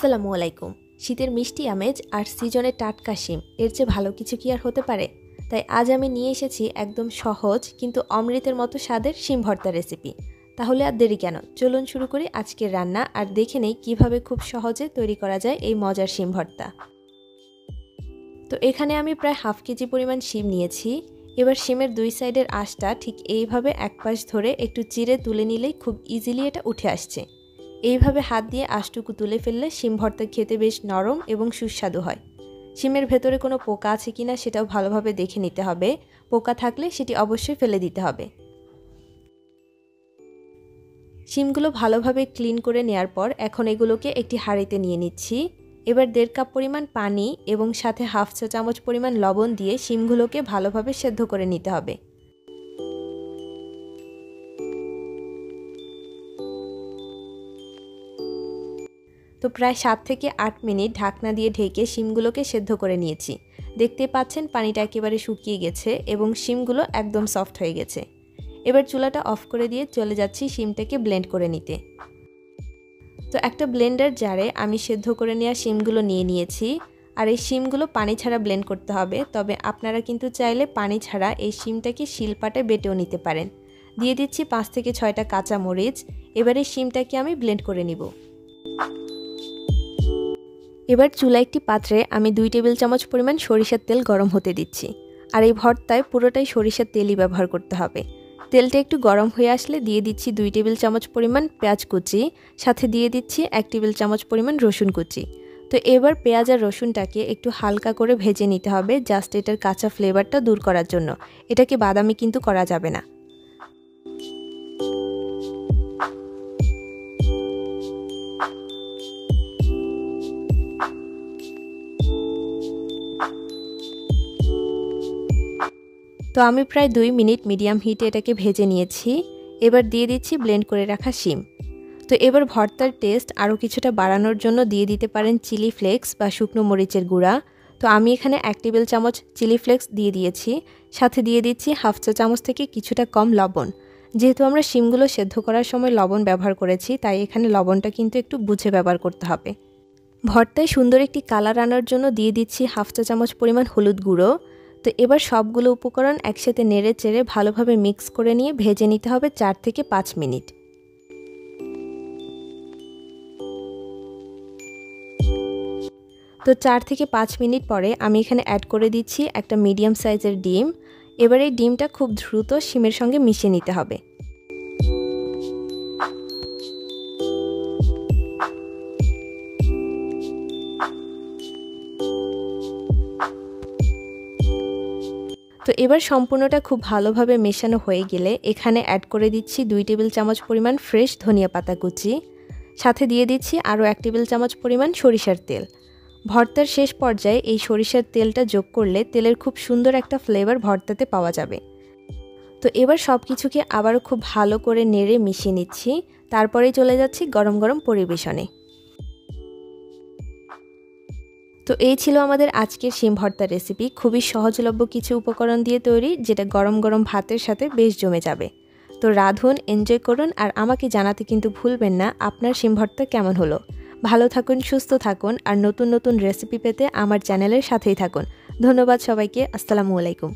আসসালামু আলাইকুম। শীতের মিষ্টি আমেজ আর সিজনে টাটকা শিম এর চেয়ে ভালো কিছু কি আর হতে পারে? তাই আজ আমি নিয়ে এসেছি একদম সহজ কিন্তু অমৃতের মতো স্বাদের শিম ভর্তা রেসিপি। তাহলে আর দেরি কেন, চলুন শুরু করি আজকের রান্না আর দেখে নেই কীভাবে খুব সহজে তৈরি করা যায় এই মজার শিম ভর্তা। তো এখানে আমি প্রায় হাফ কেজি পরিমাণ শিম নিয়েছি। এবার শিমের দুই সাইডের আঁশটা ঠিক এইভাবে এক পাশ ধরে একটু চিড়ে তুলে নিলেই খুব ইজিলি এটা উঠে আসছে। এইভাবে হাত দিয়ে আঁশটুকু তুলে ফেললে শিম ভর্তা খেতে বেশ নরম এবং সুস্বাদু হয়। শিমের ভেতরে কোনো পোকা আছে কিনা সেটাও ভালোভাবে দেখে নিতে হবে। পোকা থাকলে সেটি অবশ্যই ফেলে দিতে হবে। শিমগুলো ভালোভাবে ক্লিন করে নেওয়ার পর এখন এগুলোকে একটি হাঁড়িতে নিয়ে নিচ্ছি। এবার 1.5 কাপ পরিমাণ পানি এবং সাথে হাফ চা চামচ পরিমাণ লবণ দিয়ে শিমগুলোকে ভালোভাবে সেদ্ধ করে নিতে হবে। তো প্রায় 7 থেকে 8 মিনিট ঢাকনা দিয়ে ঢেকে শিমগুলোকে সেদ্ধ করে নিয়েছি। দেখতে পাচ্ছেন পানিটা একেবারে শুকিয়ে গেছে এবং শিমগুলো একদম সফট হয়ে গেছে। এবার চুলাটা অফ করে দিয়ে চলে যাচ্ছি শিমটাকে ব্লেন্ড করে নিতে। তো একটা ব্লেন্ডার জারে আমি সেদ্ধ করে নেওয়া শিমগুলো নিয়ে নিয়েছি। আর এই শিমগুলো পানি ছাড়া ব্লেন্ড করতে হবে, তবে আপনারা কিন্তু চাইলে পানি ছাড়া এই শিমটাকে শিলপাটায় বেটেও নিতে পারেন। দিয়ে দিচ্ছি 5 থেকে 6টা কাঁচা মরিচ। এবারে শিমটাকে আমি ব্লেন্ড করে নিব। এবার চুলা একটি পাত্রে আমি 2 টেবিল চামচ পরিমাণ সরিষার তেল গরম হতে দিচ্ছি। আর এই ভর্তায় পুরোটাই সরিষার তেলই ব্যবহার করতে হবে। তেলটা একটু গরম হয়ে আসলে দিয়ে দিচ্ছি 2 টেবিল চামচ পরিমাণ পেঁয়াজ কুচি, সাথে দিয়ে দিচ্ছি 1 টেবিল চামচ পরিমাণ রসুন কুচি। তো এবার পেঁয়াজ আর রসুনটাকে একটু হালকা করে ভেজে নিতে হবে, জাস্ট এটার কাঁচা ফ্লেভারটা দূর করার জন্য। এটাকে বাদামি কিন্তু করা যাবে না। তো আমি প্রায় 2 মিনিট মিডিয়াম হিটে এটাকে ভেজে নিয়েছি। এবার দিয়ে দিচ্ছি ব্লেন্ড করে রাখা শিম। তো এবার ভর্তার টেস্ট আরও কিছুটা বাড়ানোর জন্য দিয়ে দিতে পারেন চিলি ফ্লেক্স বা শুকনো মরিচের গুঁড়া। তো আমি এখানে 1 টেবিল চামচ চিলি ফ্লেক্স দিয়ে দিয়েছি। সাথে দিয়ে দিচ্ছি হাফ চা চামচ থেকে কিছুটা কম লবণ। যেহেতু আমরা শিমগুলো সেদ্ধ করার সময় লবণ ব্যবহার করেছি, তাই এখানে লবণটা কিন্তু একটু বুঝে ব্যবহার করতে হবে। ভর্তায় সুন্দর একটি কালার আনার জন্য দিয়ে দিচ্ছি হাফ চা চামচ পরিমাণ হলুদ গুঁড়ো। তো এবার সবগুলো উপকরণ একসাথে নেড়ে চেড়ে ভালোভাবে মিক্স করে নিয়ে ভেজে নিতে হবে 4 থেকে 5 মিনিট। তো 4 থেকে 5 মিনিট পরে আমি এখানে অ্যাড করে দিচ্ছি একটা মিডিয়াম সাইজের ডিম। এবার এই ডিমটা খুব দ্রুত শিমের সঙ্গে মিশিয়ে নিতে হবে। তো এবার সম্পূর্ণটা খুব ভালোভাবে মেশানো হয়ে গেলে এখানে অ্যাড করে দিচ্ছি 2 টেবিল চামচ পরিমাণ ফ্রেশ ধনিয়া পাতা কুচি। সাথে দিয়ে দিচ্ছি আরও 1 টেবিল চামচ পরিমাণ সরিষার তেল। ভর্তার শেষ পর্যায়ে এই সরিষার তেলটা যোগ করলে তেলের খুব সুন্দর একটা ফ্লেভার ভর্তাতে পাওয়া যাবে। তো এবার সব কিছুকে আবারও খুব ভালো করে নেড়ে মিশিয়ে নিচ্ছি। তারপরেই চলে যাচ্ছি গরম গরম পরিবেশনে। তো এই ছিল আমাদের আজকের শিম ভর্তা রেসিপি। খুবই সহজলভ্য কিছু উপকরণ দিয়ে তৈরি, যেটা গরম গরম ভাতের সাথে বেশ জমে যাবে। তো রাঁধুন, এনজয় করুন আর আমাকে জানাতে কিন্তু ভুলবেন না আপনার শিম ভর্তা কেমন হলো। ভালো থাকুন, সুস্থ থাকুন আর নতুন নতুন রেসিপি পেতে আমার চ্যানেলের সাথেই থাকুন। ধন্যবাদ সবাইকে। আসসালামু আলাইকুম।